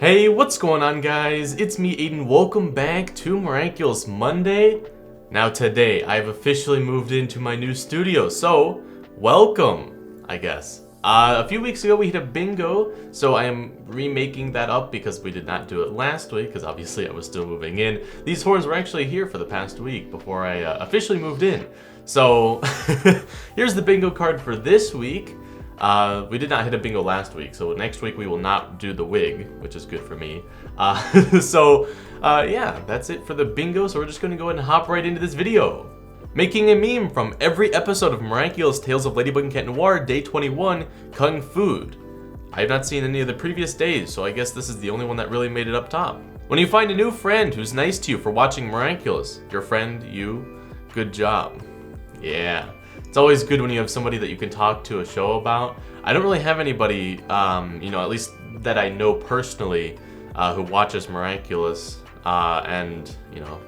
Hey, what's going on, guys? It's me, Aiden. Welcome back to Miraculous Monday. Now today, I've officially moved into my new studio, so welcome, I guess. A few weeks ago we hit a bingo, so I am remaking that up because we did not do it last week, because obviously I was still moving in. These horns were actually here for the past week before I officially moved in. So, here's the bingo card for this week. We did not hit a bingo last week, so next week we will not do the wig, which is good for me. Yeah, that's it for the bingo, so we're just gonna go ahead and hop right into this video. Making a meme from every episode of Miraculous Tales of Ladybug and Cat Noir, Day 21, Kung Food. I have not seen any of the previous days, so I guess this is the only one that really made it up top. When you find a new friend who's nice to you for watching Miraculous, your friend, you, good job. Yeah. It's always good when you have somebody that you can talk to a show about. I don't really have anybody, at least that I know personally, who watches Miraculous, and,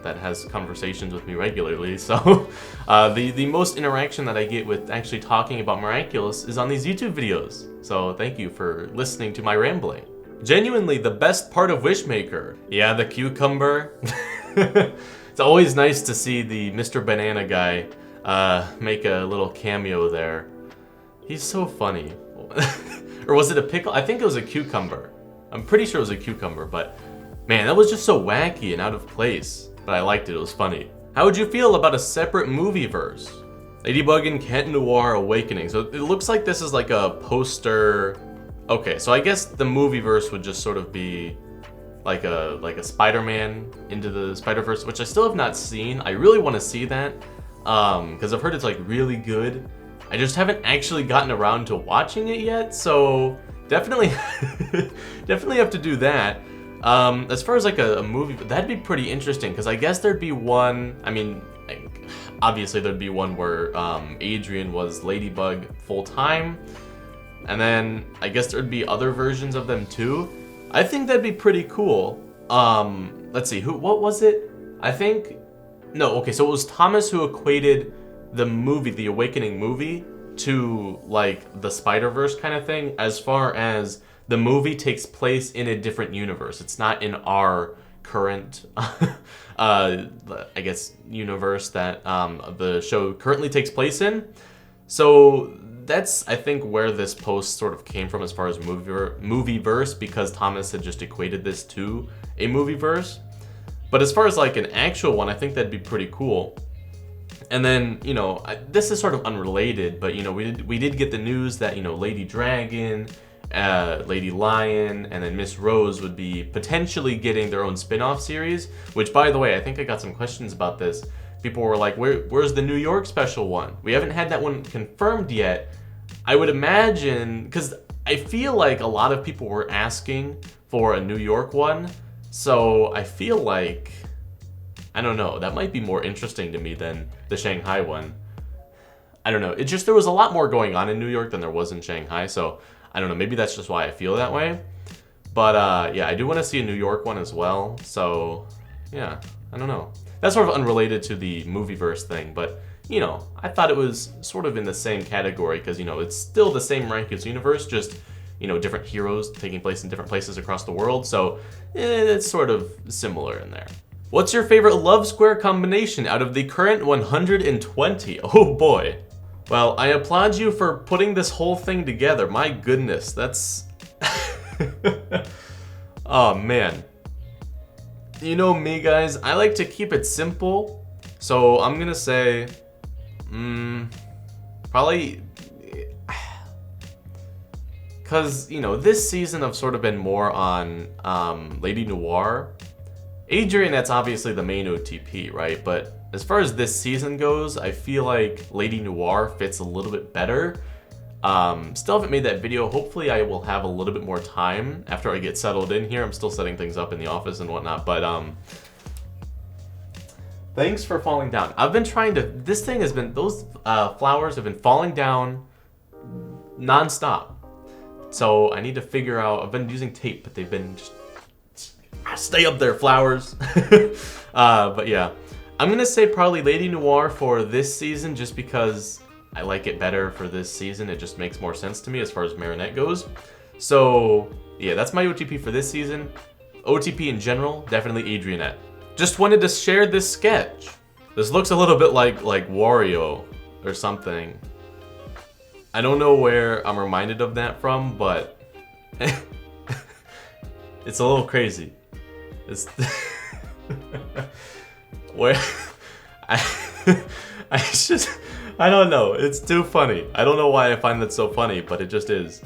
that has conversations with me regularly. So, the most interaction that I get with actually talking about Miraculous is on these YouTube videos. So, thank you for listening to my rambling. Genuinely the best part of Wishmaker. Yeah, the cucumber. It's always nice to see the Mr. Banana guy make a little cameo there. He's so funny. Or was it a pickle? I think it was a cucumber. I'm pretty sure it was a cucumber, but man, that was just so wacky and out of place. But I liked it, it was funny. How would you feel about a separate movie verse? Ladybug and Cat Noir Awakening. So it looks like this is like a poster. Okay, so I guess the movie verse would just sort of be like a Spider-Man into the Spider-Verse, which I still have not seen. I really want to see that. Because I've heard it's like really good. I just haven't actually gotten around to watching it yet, so definitely definitely have to do that. As far as like a movie, that'd be pretty interesting, because I guess there'd be one, obviously there'd be one where Adrian was Ladybug full-time, and then I guess there'd be other versions of them too. I think that'd be pretty cool. Let's see, what was it? So it was Thomas who equated the movie, the Awakening movie, to like the Spider-Verse kind of thing, as far as the movie takes place in a different universe. It's not in our current, I guess, universe that the show currently takes place in. So that's, I think, where this post sort of came from as far as movie verse, because Thomas had just equated this to a movie verse. But as far as like an actual one, I think that'd be pretty cool. And then, this is sort of unrelated, but we did get the news that, Lady Dragon, Lady Lion, and then Miss Rose would be potentially getting their own spin-off series, which, by the way, I think I got some questions about this. People were like, where's the New York special one? We haven't had that one confirmed yet. I would imagine, because I feel like a lot of people were asking for a New York one. So I feel like, I don't know, that might be more interesting to me than the Shanghai one. I don't know, there was a lot more going on in New York than there was in Shanghai, so I don't know, maybe that's just why I feel that way. But yeah, I do want to see a New York one as well, so yeah, I don't know. That's sort of unrelated to the movieverse thing, but I thought it was sort of in the same category, because it's still the same Miraculous universe, just different heroes taking place in different places across the world, so it's sort of similar in there. What's your favorite love square combination out of the current 120? Oh boy. Well, I applaud you for putting this whole thing together. My goodness, that's... Oh man. You know me, guys, I like to keep it simple, so I'm gonna say... probably... Because, this season I've sort of been more on Lady Noir. Adrian, that's obviously the main OTP, right? But as far as this season goes, I feel like Lady Noir fits a little bit better. Still haven't made that video. Hopefully I will have a little bit more time after I get settled in here. I'm still setting things up in the office and whatnot, but thanks for falling down. I've been trying to, those flowers have been falling down non-stop. So I need to figure out, I've been using tape, but they've been just, stay up there, flowers. But yeah, I'm gonna say probably Lady Noir for this season, just because I like it better for this season. It just makes more sense to me as far as Marinette goes. So Yeah, that's my OTP for this season. OTP in general, definitely Adrianette. Just wanted to share this sketch. This looks a little bit like Wario or something. I don't know where I'm reminded of that from, but it's a little crazy. It's where I don't know. It's too funny. I don't know why I find that so funny, but it just is.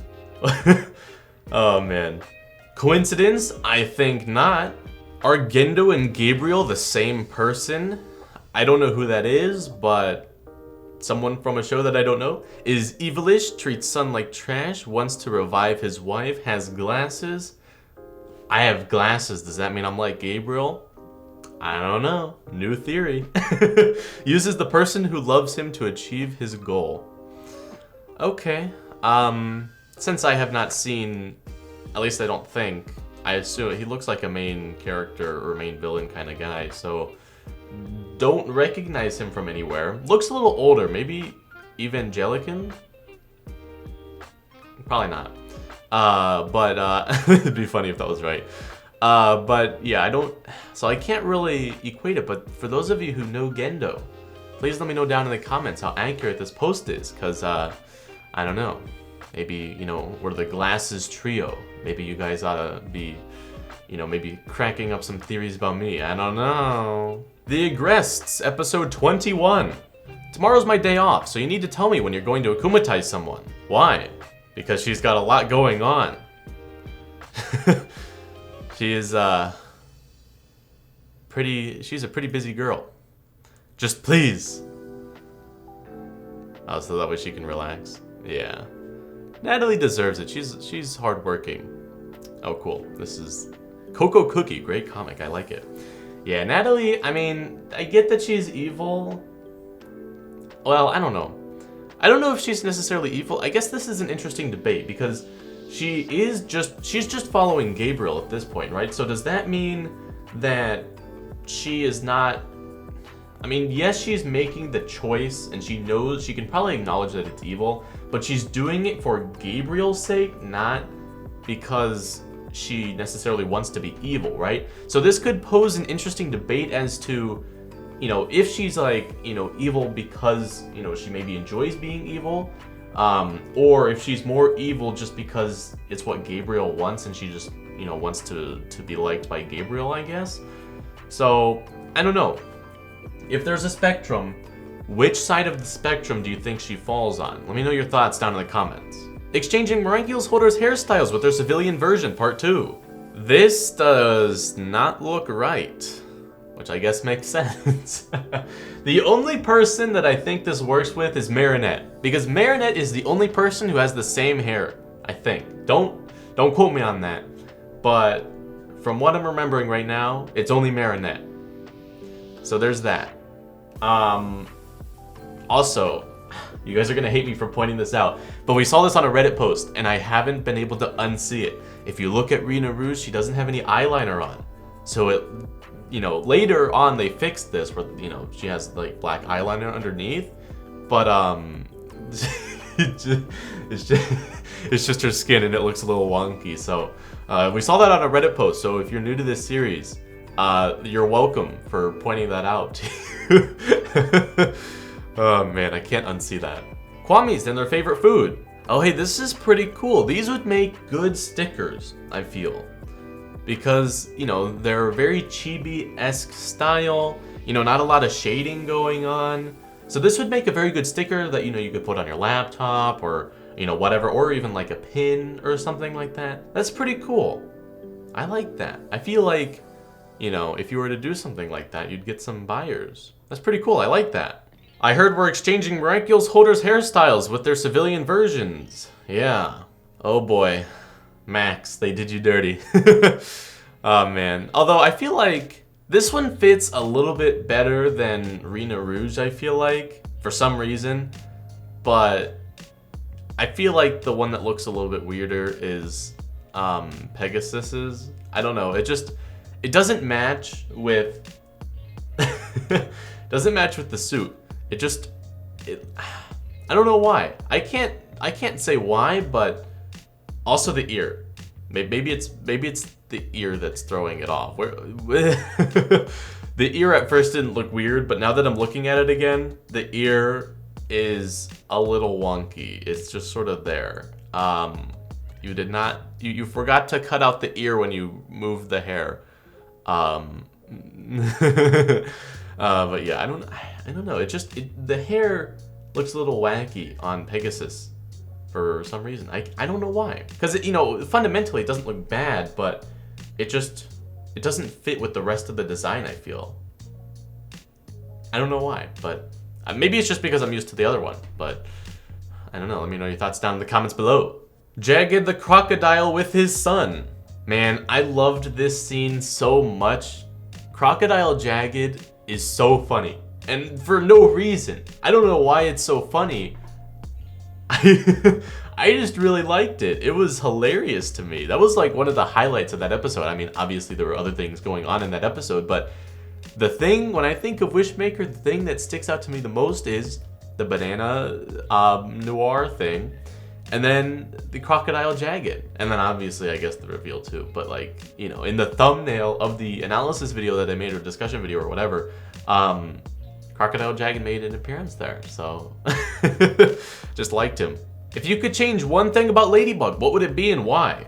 Oh man. Coincidence? I think not. Are Gendo and Gabriel the same person? I don't know who that is, but someone from a show that I don't know. Is evilish, treats son like trash, wants to revive his wife, has glasses. I have glasses, does that mean I'm like Gabriel? I don't know. New theory. Uses the person who loves him to achieve his goal. Okay. Since I have not seen, at least I don't think, I assume he looks like a main character or main villain kind of guy, so don't recognize him from anywhere. Looks a little older, maybe Evangelican? Probably not. But it'd be funny if that was right. But yeah, so I can't really equate it, but for those of you who know Gendo, please let me know down in the comments how accurate this post is, because, I don't know. Maybe, you know, we're the glasses trio. Maybe you guys ought to be, you know, maybe cracking up some theories about me. I don't know. The Agrests, episode 21. Tomorrow's my day off, so you need to tell me when you're going to akumatize someone. Why? Because she's got a lot going on. She is, she's a pretty busy girl. Just please. Oh, so that way she can relax. Yeah. Natalie deserves it. She's hardworking. Oh, cool. This is Coco Cookie. Great comic. I like it. Yeah, Natalie, I mean, I get that she's evil. Well, I don't know. I don't know if she's necessarily evil. I guess this is an interesting debate because she's just following Gabriel at this point, right? So does that mean that she is not... I mean, yes, she's making the choice and she knows, she can probably acknowledge that it's evil, but she's doing it for Gabriel's sake, not because she necessarily wants to be evil, right? So this could pose an interesting debate as to, you know, if she's like, you know, evil because, you know, she maybe enjoys being evil, or if she's more evil just because it's what Gabriel wants and she just, you know, wants to be liked by Gabriel, I guess. So, I don't know. If there's a spectrum, which side of the spectrum do you think she falls on? Let me know your thoughts down in the comments. Exchanging Miraculous holders' hairstyles with their civilian version, part 2. This does not look right, which I guess makes sense. The only person that I think this works with is Marinette, because Marinette is the only person who has the same hair, I think. Don't quote me on that, but from what I'm remembering right now, it's only Marinette. So there's that. Also, you guys are gonna hate me for pointing this out, but we saw this on a Reddit post, and I haven't been able to unsee it. If you look at Rena Rouge, she doesn't have any eyeliner on. So it, you know, later on they fixed this where, you know, she has like black eyeliner underneath, but it's just her skin and it looks a little wonky. So we saw that on a Reddit post. So if you're new to this series, you're welcome for pointing that out. Oh man, I can't unsee that. Kwamis and their favorite food. Oh hey, this is pretty cool. These would make good stickers, I feel. Because, you know, they're very chibi-esque style. You know, not a lot of shading going on. So this would make a very good sticker that, you know, you could put on your laptop or, you know, whatever. Or even like a pin or something like that. That's pretty cool. I like that. I feel like, you know, if you were to do something like that, you'd get some buyers. That's pretty cool. I like that. I heard we're exchanging Miraculous holders' hairstyles with their civilian versions. Yeah. Oh boy. Max, they did you dirty. Oh man. Although I feel like this one fits a little bit better than Rena Rouge, I feel like, for some reason. But I feel like the one that looks a little bit weirder is Pegasus's. I don't know. It doesn't match with doesn't match with the suit. I don't know why. I can't say why, but also the ear. Maybe it's the ear that's throwing it off. The ear at first didn't look weird, but now that I'm looking at it again, the ear is a little wonky. It's just sort of there. You did not. You forgot to cut out the ear when you moved the hair. But yeah, I don't know. The hair looks a little wacky on Pegasus for some reason. I don't know why. Because fundamentally it doesn't look bad, but it doesn't fit with the rest of the design, I feel. I don't know why, but maybe it's just because I'm used to the other one, but I don't know. Let me know your thoughts down in the comments below. Jagged the crocodile with his son. Man, I loved this scene so much. Crocodile Jagged is so funny, and for no reason. I don't know why it's so funny. I just really liked it. It was hilarious to me. That was like one of the highlights of that episode. I mean, obviously there were other things going on in that episode, but the thing, when I think of Wishmaker, the thing that sticks out to me the most is the banana noir thing, and then the crocodile Jagged, and then obviously I guess the reveal too. But like, in the thumbnail of the analysis video that I made, or discussion video or whatever, Crocodile Jagged made an appearance there, so just liked him. If you could change one thing about Ladybug, what would it be and why?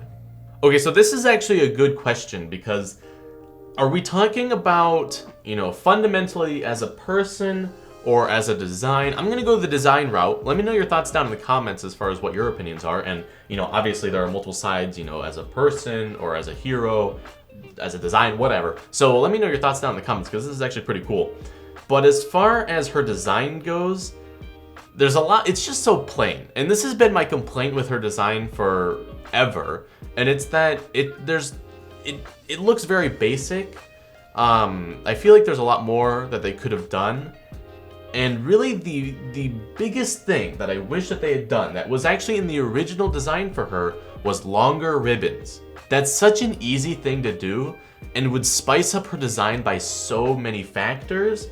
Okay, so this is actually a good question, because are we talking about, fundamentally as a person or as a design? I'm gonna go the design route. Let me know your thoughts down in the comments as far as what your opinions are. And, obviously there are multiple sides, as a person or as a hero, as a design, whatever. So let me know your thoughts down in the comments, because this is actually pretty cool. But as far as her design goes, there's a lot. It's just so plain, and this has been my complaint with her design forever. And it's that it looks very basic. I feel like there's a lot more that they could have done. And really, the biggest thing that I wish that they had done that was actually in the original design for her was longer ribbons. That's such an easy thing to do, and would spice up her design by so many factors.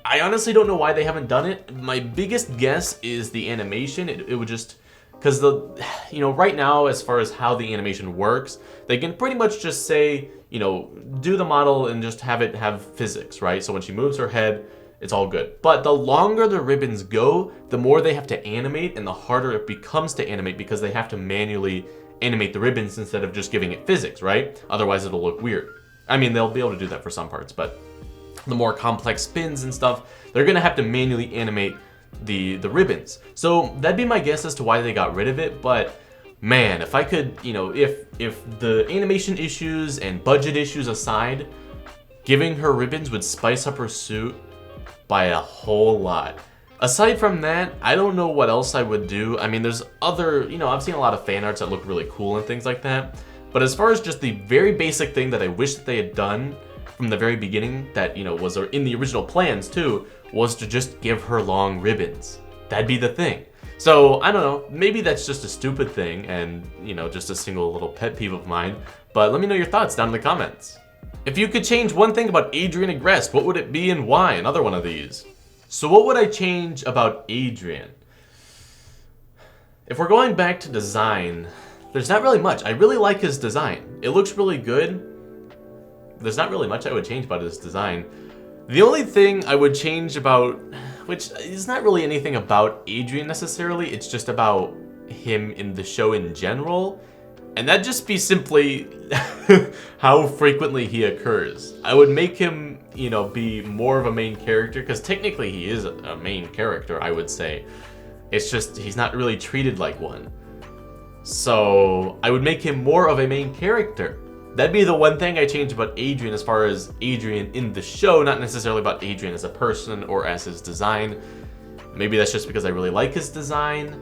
I honestly don't know why they haven't done it. My biggest guess is the animation. It would just, because right now, as far as how the animation works, they can pretty much just say, do the model and just have it have physics, right? So when she moves her head, it's all good. But the longer the ribbons go, the more they have to animate, and the harder it becomes to animate, because they have to manually animate the ribbons instead of just giving it physics, right? Otherwise it'll look weird. I mean, they'll be able to do that for some parts, but the more complex spins and stuff, they're gonna have to manually animate the ribbons. So that'd be my guess as to why they got rid of it. But man, if I could, if the animation issues and budget issues aside, giving her ribbons would spice up her suit by a whole lot. Aside from that, I don't know what else I would do. I mean, there's other, I've seen a lot of fan arts that look really cool and things like that. But as far as just the very basic thing that I wish that they had done from the very beginning, that, was in the original plans too, was to just give her long ribbons. That'd be the thing. So, I don't know, maybe that's just a stupid thing and, just a single little pet peeve of mine, but let me know your thoughts down in the comments. If you could change one thing about Adrian Agreste, what would it be and why? Another one of these. So what would I change about Adrian? If we're going back to design, there's not really much. I really like his design. It looks really good. There's not really much I would change about his design. The only thing I would change about, which is not really anything about Adrian necessarily, it's just about him in the show in general, and that'd just be simply how frequently he occurs. I would make him, be more of a main character, because technically he is a main character, I would say. It's just he's not really treated like one. So I would make him more of a main character. That'd be the one thing I change about Adrian as far as Adrian in the show, not necessarily about Adrian as a person or as his design. Maybe that's just because I really like his design.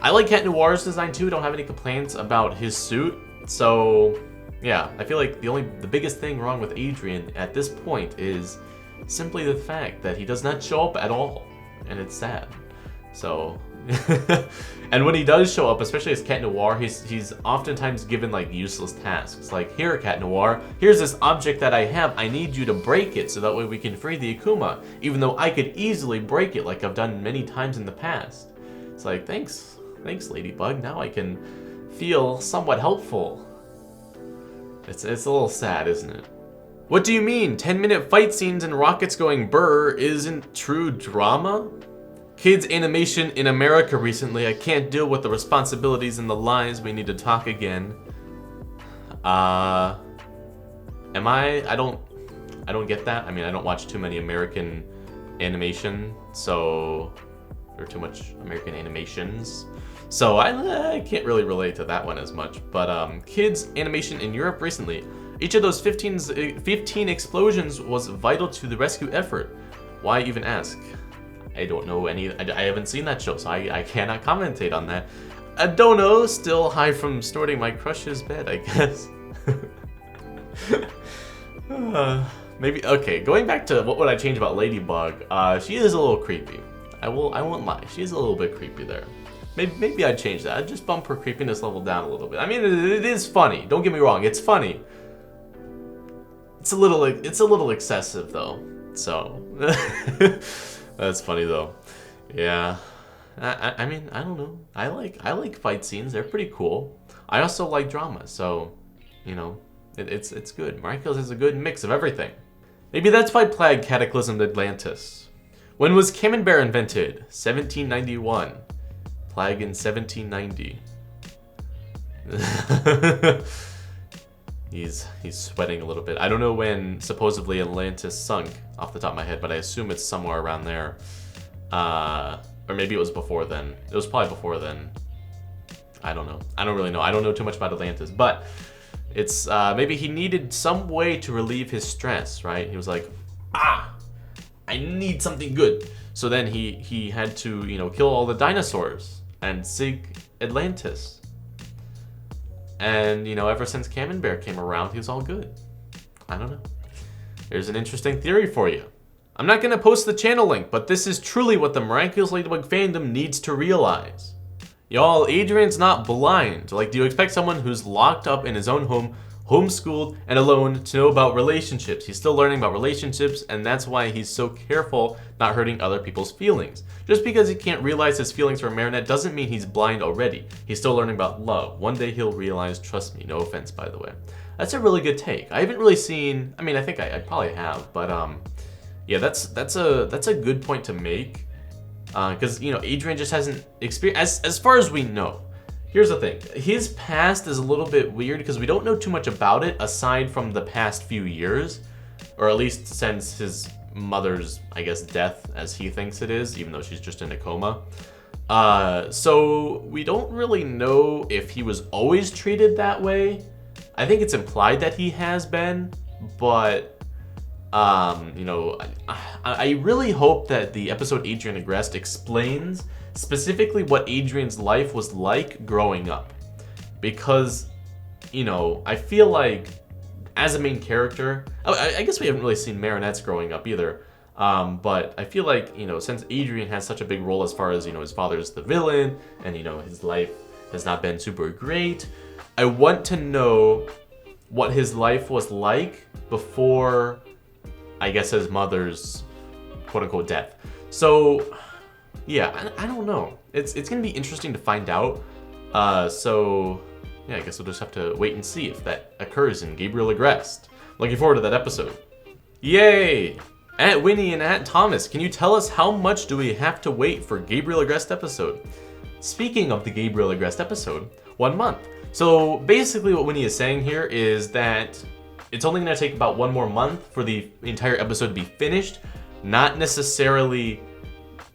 I like Cat Noir's design too, don't have any complaints about his suit. So yeah, I feel like the biggest thing wrong with Adrian at this point is simply the fact that he does not show up at all, and it's sad. So and when he does show up, especially as Cat Noir, he's oftentimes given like useless tasks. Like, here, Cat Noir, here's this object that I have. I need you to break it so that way we can free the Akuma, even though I could easily break it like I've done many times in the past. It's like, thanks Ladybug. Now I can feel somewhat helpful. It's a little sad, isn't it? What do you mean? 10-minute fight scenes and rockets going brr isn't true drama? Kids animation in America recently. I can't deal with the responsibilities and the lies. We need to talk again. Am I? I don't get that. I mean, I don't watch too many American animation, so or too much American animations. So I can't really relate to that one as much. But kids animation in Europe recently. Each of those 15 explosions was vital to the rescue effort. Why even ask? I don't know any. I haven't seen that show, so I cannot commentate on that. I don't know. Still high from snorting my crush's bed, I guess. Maybe okay. Going back to what would I change about Ladybug? She is a little creepy. I won't lie. She's a little bit creepy there. Maybe I'd change that. I'd just bump her creepiness level down a little bit. I mean, it is funny. Don't get me wrong. It's funny. It's a little excessive though. So that's funny though. Yeah. I mean, I don't know. I like fight scenes. They're pretty cool. I also like drama. So, you know, it's good. Miraculous has a good mix of everything. Maybe that's why Plague cataclysmed Atlantis. When was Camembert invented? 1791. Plague in 1790. He's sweating a little bit. I don't know when supposedly Atlantis sunk off the top of my head, but I assume it's somewhere around there. Or maybe it was before then. It was probably before then. I don't know. I don't really know. I don't know too much about Atlantis, but it's maybe he needed some way to relieve his stress, right? He was like, I need something good. So then he had to, you know, kill all the dinosaurs and seek Atlantis. And, you know, ever since Camembert came around, he was all good. I don't know. There's an interesting theory for you. I'm not going to post the channel link, but this is truly what the Miraculous Ladybug fandom needs to realize. Y'all, Adrian's not blind. Like, do you expect someone who's locked up in his own home, homeschooled, and alone to know about relationships? He's still learning about relationships, and that's why he's so careful not hurting other people's feelings. Just because he can't realize his feelings for Marinette doesn't mean he's blind already. He's still learning about love. One day he'll realize, trust me, no offense by the way. That's a really good take. I haven't really seen, I mean, I think I probably have, but yeah, that's a good point to make. Because, you know, Adrian just hasn't experienced, as far as we know. Here's the thing, his past is a little bit weird because we don't know too much about it aside from the past few years, or at least since his mother's, I guess, death, as he thinks it is, even though she's just in a coma. So we don't really know if he was always treated that way. I think it's implied that he has been, but you know, I really hope that the episode Adrian Agrest explains specifically what Adrian's life was like growing up. Because, you know, I feel like as a main character, I guess we haven't really seen Marinette's growing up either. But I feel like, you know, since Adrian has such a big role as far as, you know, his father's the villain and, you know, his life has not been super great, I want to know what his life was like before, I guess, his mother's quote-unquote death. So, yeah, I don't know. It's going to be interesting to find out. So, yeah, I guess we'll just have to wait and see if that occurs in Gabriel Agrest. Looking forward to that episode. Yay! At Winnie and at Thomas, can you tell us how much do we have to wait for Gabriel Agrest episode? Speaking of the Gabriel Agrest episode, 1 month. So basically what Winnie is saying here is that it's only going to take about 1 more month for the entire episode to be finished. Not necessarily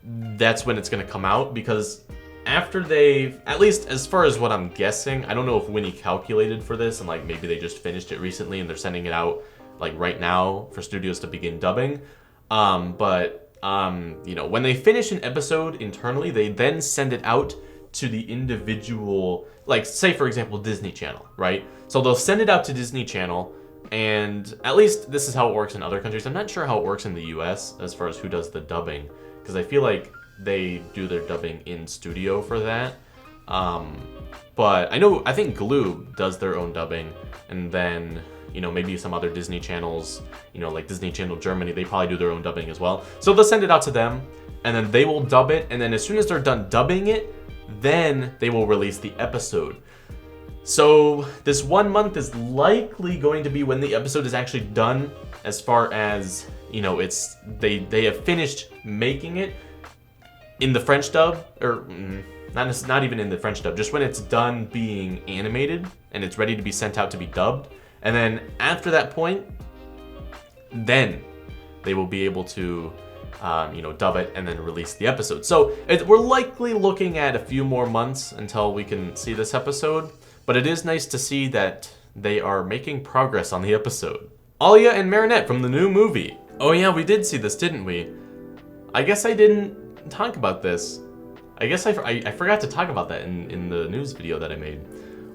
that's when it's going to come out, because after they've, at least as far as what I'm guessing, I don't know if Winnie calculated for this and like maybe they just finished it recently and they're sending it out like right now for studios to begin dubbing. You know, when they finish an episode internally, they then send it out to the individual, like say for example Disney Channel, right? So they'll send it out to Disney Channel, and at least this is how it works in other countries. I'm not sure how it works in the US as far as who does the dubbing, because I feel like they do their dubbing in studio for that. But I think Glue does their own dubbing, and then, you know, maybe some other Disney channels, you know, like Disney Channel Germany, they probably do their own dubbing as well. So they'll send it out to them, and then they will dub it, and then as soon as they're done dubbing it, then they will release the episode. So this 1 month is likely going to be when the episode is actually done, as far as, you know, they have finished making it in the French dub, or not even in the French dub, just when it's done being animated and it's ready to be sent out to be dubbed. And then after that point, then they will be able to you know, dub it and then release the episode. So we're likely looking at a few more months until we can see this episode, but it is nice to see that they are making progress on the episode. Alia and Marinette from the new movie. Oh yeah, we did see this, didn't we? I guess I didn't talk about this. I guess I forgot to talk about that in the news video that I made.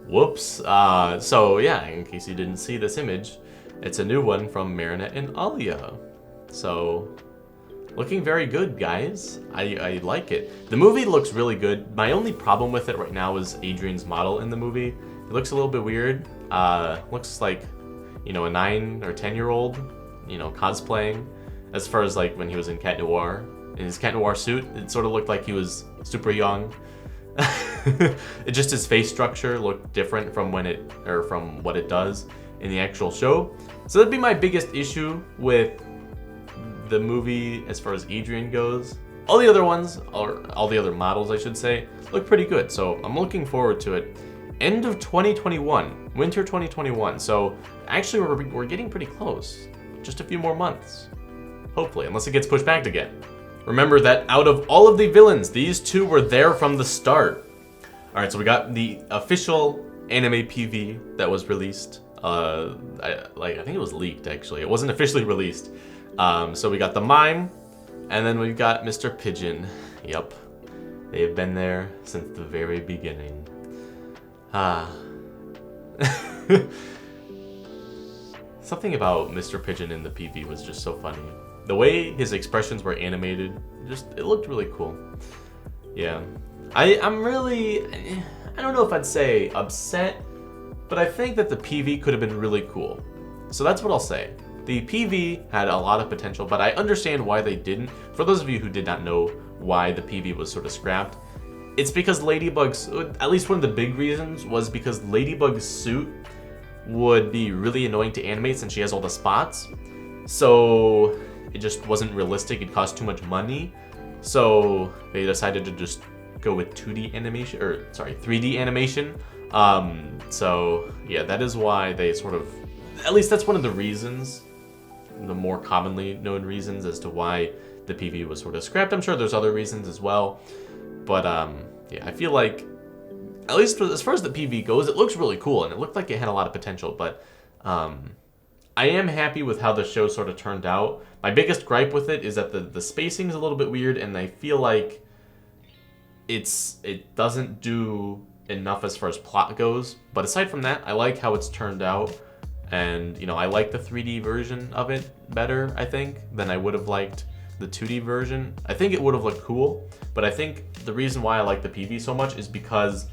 Whoops. So yeah, in case you didn't see this image, it's a new one from Marinette and Alia. So looking very good, guys. I like it. The movie looks really good. My only problem with it right now is Adrian's model in the movie. It looks a little bit weird. Looks like, you know, a 9 or 10-year-old, you know, cosplaying. As far as like when he was in Cat Noir, in his Cat Noir suit, it sort of looked like he was super young. Just his face structure looked different from from what it does in the actual show. So that'd be my biggest issue with the movie as far as Adrian goes. All the other ones, or all the other models I should say, look pretty good. So I'm looking forward to it. End of 2021, winter 2021. So actually we're getting pretty close. Just a few more months. Hopefully, unless it gets pushed back again. Remember that out of all of the villains, these two were there from the start. Alright, so we got the official anime PV that was released. I think it was leaked actually. It wasn't officially released. So we got the mime, and then we've got Mr. Pigeon. Yep, they have been there since the very beginning. Something about Mr. Pigeon in the PV was just so funny. The way his expressions were animated, it looked really cool. Yeah, I'm really, I don't know if I'd say upset, but I think that the PV could have been really cool. So that's what I'll say. The PV had a lot of potential, but I understand why they didn't. For those of you who did not know why the PV was sort of scrapped, it's because Ladybug's, at least one of the big reasons, was because Ladybug's suit would be really annoying to animate since she has all the spots. So it just wasn't realistic, it cost too much money. So they decided to just go with 2D animation, or sorry, 3D animation. So yeah, that is why they sort of, at least that's one of the reasons, the more commonly known reasons as to why the PV was sort of scrapped. I'm sure there's other reasons as well, but yeah, I feel like, at least as far as the PV goes, it looks really cool and it looked like it had a lot of potential, but I am happy with how the show sort of turned out. My biggest gripe with it is that the spacing is a little bit weird, and I feel like it doesn't do enough as far as plot goes. But aside from that, I like how it's turned out. And, you know, I like the 3D version of it better, I think, than I would have liked the 2D version. I think it would have looked cool, but I think the reason why I like the PV so much is because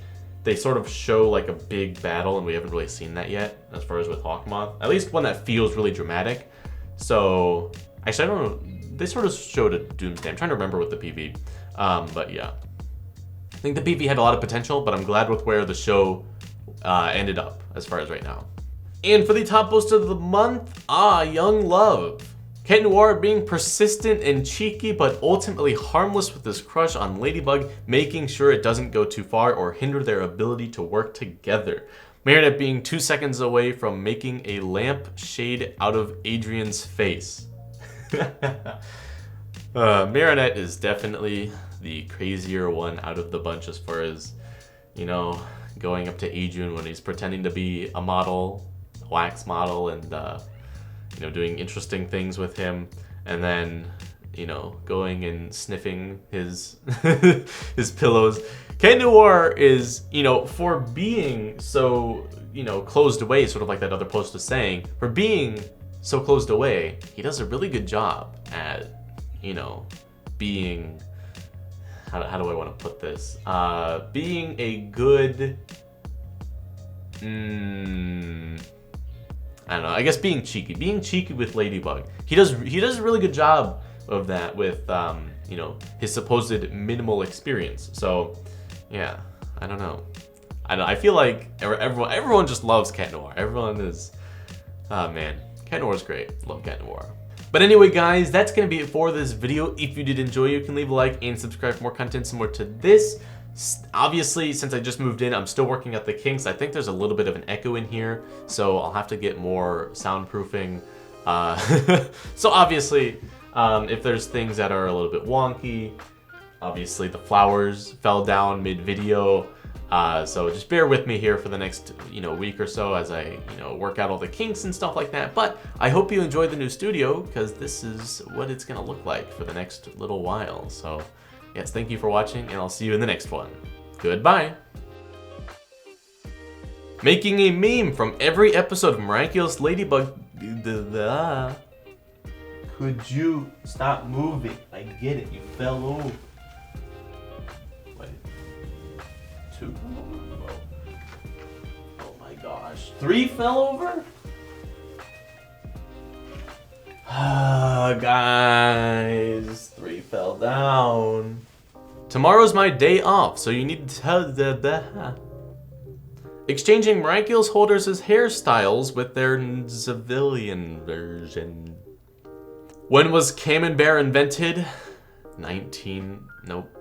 they sort of show like a big battle, and we haven't really seen that yet, as far as with Hawkmoth. At least one that feels really dramatic. So, actually, I don't know. They sort of showed a Doomsday. I'm trying to remember with the PV. But yeah. I think the PV had a lot of potential, but I'm glad with where the show ended up, as far as right now. And for the top post of the month, Young Love. Cat Noir being persistent and cheeky, but ultimately harmless with his crush on Ladybug, making sure it doesn't go too far or hinder their ability to work together. Marinette being 2 seconds away from making a lampshade out of Adrian's face. Marinette is definitely the crazier one out of the bunch as far as, you know, going up to Adrian when he's pretending to be a model, a wax model, and you know, doing interesting things with him, and then, you know, going and sniffing his his pillows. Cat Noir is, you know, for being so, you know, closed away, sort of like that other post was saying, for being so closed away, he does a really good job at, you know, being, how do I want to put this? Being a good, I don't know, I guess being cheeky with Ladybug. He does a really good job of that with, you know, his supposed minimal experience. So, yeah, I don't know. I don't know, I feel like everyone just loves Cat Noir. Everyone is, oh man, Cat Noir is great. Love Cat Noir. But anyway, guys, that's gonna be it for this video. If you did enjoy, you can leave a like and subscribe for more content similar to this. Obviously, since I just moved in, I'm still working out the kinks. I think there's a little bit of an echo in here, so I'll have to get more soundproofing. So obviously, if there's things that are a little bit wonky, obviously the flowers fell down mid-video. So just bear with me here for the next, week or so as I, work out all the kinks and stuff like that. But I hope you enjoyed the new studio, because this is what it's gonna look like for the next little while. So yes, thank you for watching, and I'll see you in the next one. Goodbye. Making a meme from every episode of Miraculous Ladybug. Could you stop moving? I get it, you fell over. Wait. 2. Oh my gosh. 3 fell over? Guys. 3 fell down. Tomorrow's my day off, so you need to tell the exchanging Miraculous holders as hairstyles with their civilian version. When was Camembert invented? Nope.